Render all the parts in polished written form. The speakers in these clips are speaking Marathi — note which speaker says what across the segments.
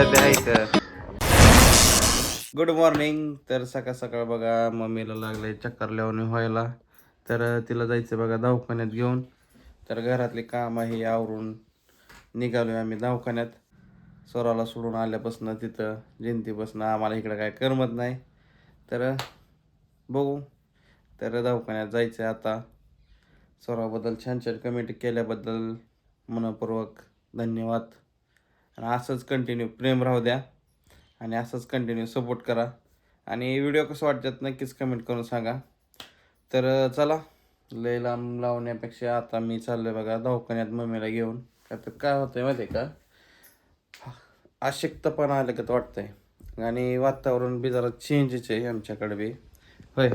Speaker 1: बी आहेत. Good morning. तर सकाळ सकाळ बघा मम्मीला लागले चक्कर लावून व्हायला. तर तिला जायचं बघा दवाखान्यात घेऊन. तर घरातले काम आहे आवरून निघालोय आम्ही दवाखान्यात. स्वराला सोडून आल्यापासून तिथं जयंतीपासून आम्हाला इकडं काय करमत नाही. तर बघू. तर दवाखान्यात जायचं आता. स्वराबद्दल छान छान कमेंट केल्याबद्दल मनपूर्वक धन्यवाद. आणि असंच कंटिन्यू प्रेम राहू द्या आणि असंच कंटिन्यू सपोर्ट करा. आणि व्हिडिओ कसं वाटतात नक्कीच कमेंट करून सांगा. तर चला लय लांब लावण्यापेक्षा आता मी चाललोय बघा दवाखान्यात मम्मीला घेऊन. तर काय होतंय माहिती आहे का, अशक्तपणा आलं का वाटतंय आणि वातावरण बी जरा चेंजच आहे आमच्याकडे बी. होय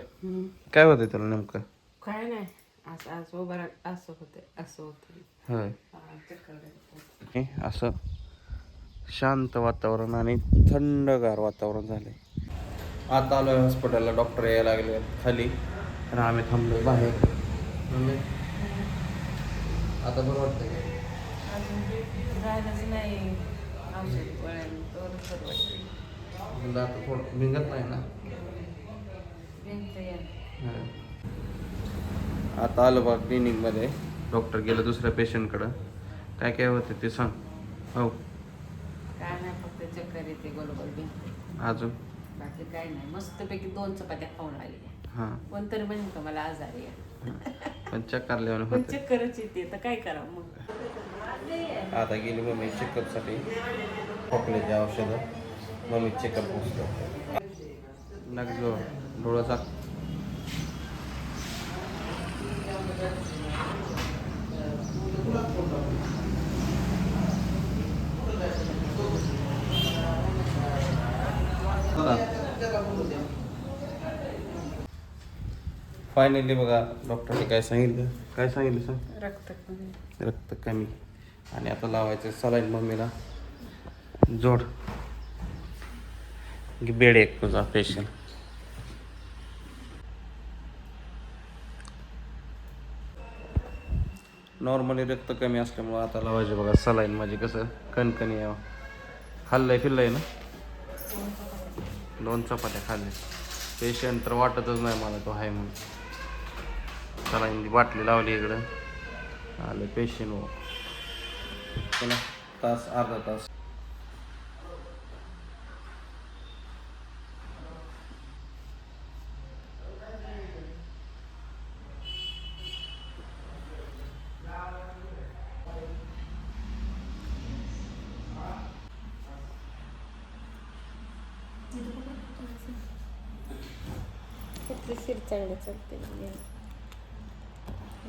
Speaker 1: काय होतंय तुला नेमकं?
Speaker 2: काय नाही असं असं उभं असं होते असं होते.
Speaker 1: होय असं शांत वातावरण आणि थंडगार वातावरण झालंय. आता आलोय हॉस्पिटलला. डॉक्टर यायला लागले खाली आणि आम्ही थांबलोय बाहेर. आता बरं वाटतंय का?
Speaker 2: राहिलंच नाही औषध गोळ्यांनी तर बरं वाटते.
Speaker 1: म्हणजे आता थोडं निघत नाही ना. आता आलो बघ क्लिनिकमध्ये. डॉक्टर गेलं दुसऱ्या पेशंटकडं. काय काय होतं ते सांग. हो
Speaker 2: काय नाही फक्त चक्कर येते गोलगोल भिंते.
Speaker 1: अजून
Speaker 2: बाकी काय नाही. मस्तपैकी 2 चपात्या खाऊन आली.
Speaker 1: हां
Speaker 2: कोणतरी म्हणेल का मला आजारी आहे.
Speaker 1: पण चक्कर लिहून
Speaker 2: पण
Speaker 1: होतं.
Speaker 2: चक्करच येते तर काय करावं मग.
Speaker 1: आता गेली मम्मी चेकअपसाठी. खोकल्याची औषधं मम्मी चेकअप पोचतो. नग डोळाचा फायनली बघा डॉक्टरने काय सांगितलं. काय सांगितलं सांग. रक्त कमी आणि आता लावायचं सलाईन मम्मीला. जोड बेड एक तुझा पेशंट. नॉर्मली रक्त कमी असल्यामुळं आता लावायचे बघा सलाईन. म्हणजे कसं कणकणी यावं. खाल्लंय फिरलंय ना. 2 चपात्या खाल्ल्या. पेशंट तर वाटतच नाही मला तो आहे म्हणून. सलाईन बाटली लावली इकडं. आलं पेशंट हो चला तास अर्धा तास.
Speaker 2: शिर चांगले चालते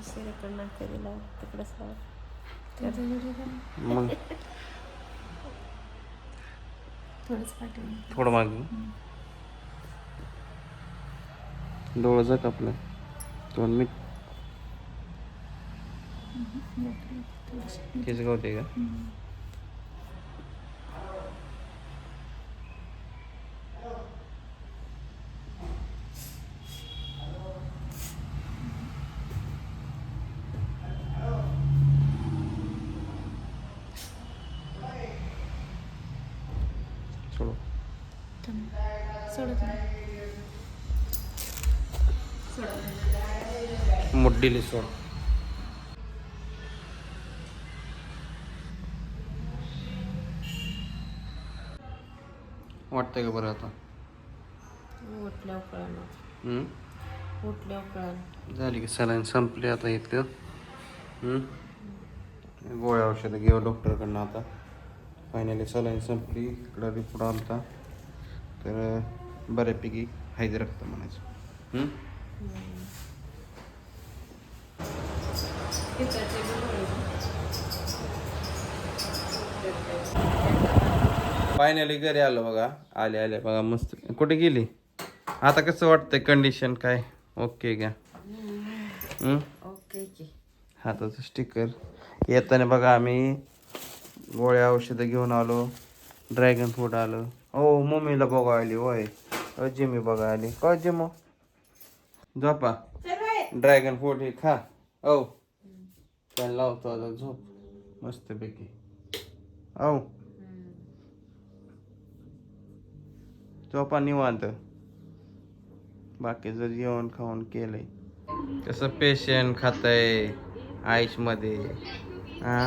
Speaker 2: शिरकडं नाका दिला तिकडंच
Speaker 1: मग थोडं मागे डोळं जा आपलं 2 मिनिट. केस गावते का? मुड्डीली सोड. वाटतंय का बरं आता?
Speaker 2: उठल्यावर कळलं. उठल्यावर कळलं.
Speaker 1: झाली की सलाईन संपली आता इतकं. गोळ्या औषधं घेऊ डॉक्टरकडनं आता. फायनली सलाईन संपली. इकडं रिपोर्ट आलता तर बऱ्यापैकी हायचं रक्त म्हणायचं. फायनली घरी आलो बघा. आले बघा मस्त. कुठे गेली आता? कसं वाटतंय कंडिशन काय? ओके का?
Speaker 2: ओके की
Speaker 1: हाताचं स्टिकर. येताना बघा आम्ही गोळ्या औषधं घेऊन आलो. ड्रॅगन फ्रूट आलं. हो मम्मीला बघा आली. होय जिमी बघा आली. काय जिमो झोपा. ड्रॅगन फ्रूट हे खा. हो त्याला लावतो आता झोप मस्तपैकी. हो झोपा निवांत. बाकीचं जेवण खाऊन केलंय. कसं पेशंट खातंय आईश मध्ये. हा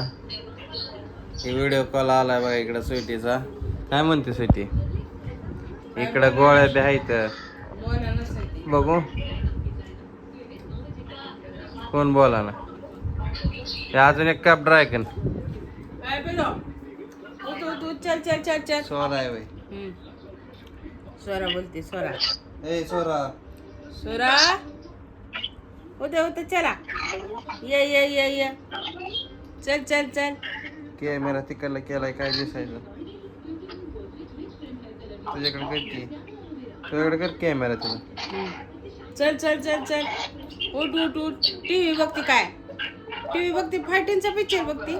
Speaker 1: हे व्हिडिओ कॉल आलाय बघा इकडं स्वीटीचा. काय म्हणते स्वीटी? इकडं गोळ्या बी आहेत.
Speaker 2: बोला नसेल ती.
Speaker 1: बघू कोण बोला ना. हे अजून एक कप ड्रॅगन
Speaker 2: काय पेलो तू चल चल चल चल.
Speaker 1: सोरा आहे वय.
Speaker 2: स्वरा बोलते स्वरा.
Speaker 1: ए सोरा.
Speaker 2: स्वरा होते होते चला. ये ये ये ये चल चल चल.
Speaker 1: कॅमेरा तिकडला केलाय काय दिसायचं. तुझ्याकडे कर की. तुझ्याकडे कर कॅमेरा तुला.
Speaker 2: चल चल चल चल. उठ उठ उठ. टीव्ही बघते काय? टीव्ही बघते फायटिंगचा पिक्चर बघते.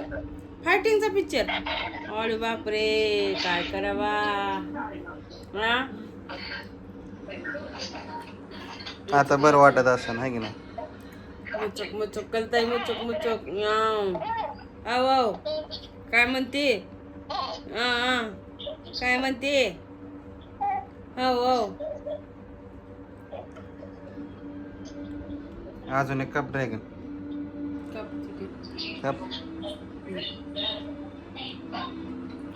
Speaker 2: फायटिंगचा पिक्चर. अरे बापरे काय करावा. हा
Speaker 1: आता बरं वाटत असं आहे की नाही.
Speaker 2: मुचक मुचक करताय मुचक मुचक. आव काय म्हणते? काय म्हणते? हो हो.
Speaker 1: अजून एक कप ड्रॅगन. कप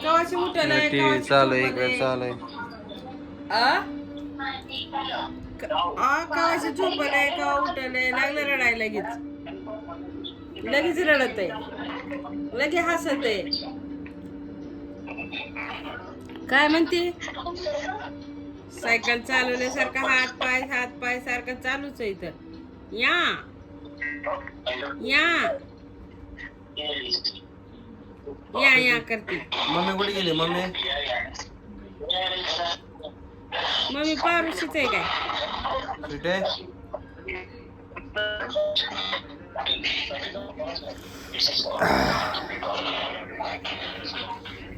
Speaker 2: कवाची उठायला
Speaker 1: टीव्ही चालू आहे इकडे चालू आहे.
Speaker 2: कवाची झोपायला कवा उठायला लागलं रडायला लगेच. लगेच रडत आहे. लगे हसत आहे. काय म्हणते? सायकल चालवल्यासारखं हात पाय सारखं चालूच आहे इथं. या या या या करते.
Speaker 1: मम्मी कुठे गेली? मम्मी
Speaker 2: मम्मी पारुशीच आहे काय?
Speaker 1: कुठे?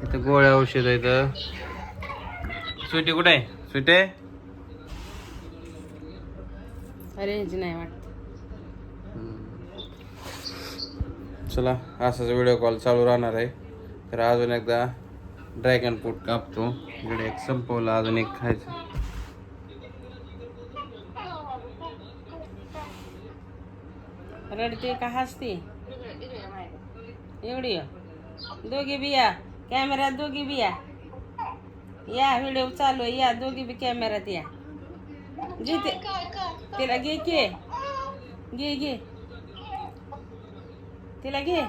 Speaker 1: इथं गोळ्या औषध आहेत. स्वीटी कुठे आहे? स्वीटी
Speaker 2: रेंज नाही वाटत.
Speaker 1: चला असाच व्हिडिओ कॉल चालू राहणार आहे. तर अजून एकदा ड्रॅगन फ्रूट कापतो. इकडे एक संपवला अजून एक खायचं.
Speaker 2: रडते का हसते? एवढी दोघी बी या कॅमेऱ्यात. दोघी बी या. व्हिडिओ चालू आहे. या दोघी बी कॅमेऱ्यात या. घे ते तिला घे की. घे घे तिला घे.